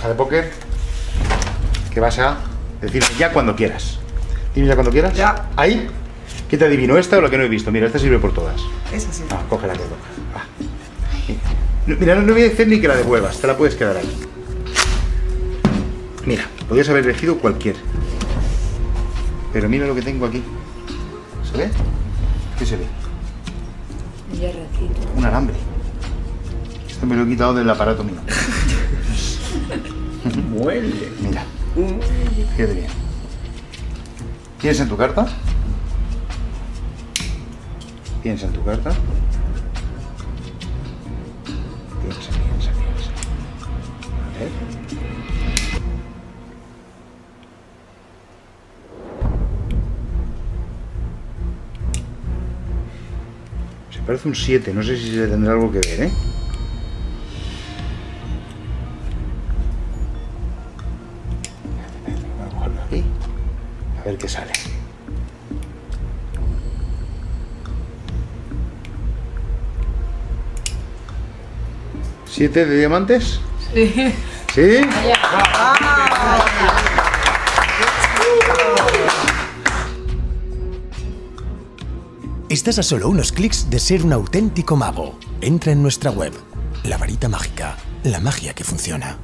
baraja de póker que vas a decirme ya cuando quieras. Dime ya cuando quieras. Ya. Ahí. ¿Qué te adivino? ¿Esta o la que no he visto? Mira, esta sirve por todas. Esa sí. Ah, coge la que toca. Ah. Mira, no voy a decir ni que la devuelvas, te la puedes quedar ahí. Mira, podrías haber elegido cualquiera. Pero mira lo que tengo aquí. ¿Se ve? ¿Qué se ve? Un alambre. Esto me lo he quitado del aparato mío. Muelle. Mira. Fíjate bien. ¿Tienes en tu carta? Piensa en tu carta. Piensa. A ver. Se parece un 7, no sé si se tendrá algo que ver, ¿eh? Voy a cogerlo aquí. A ver qué sale. ¿7 de diamantes? Sí. ¿Sí? Estás a solo unos clics de ser un auténtico mago. Entra en nuestra web. La varita mágica. La magia que funciona.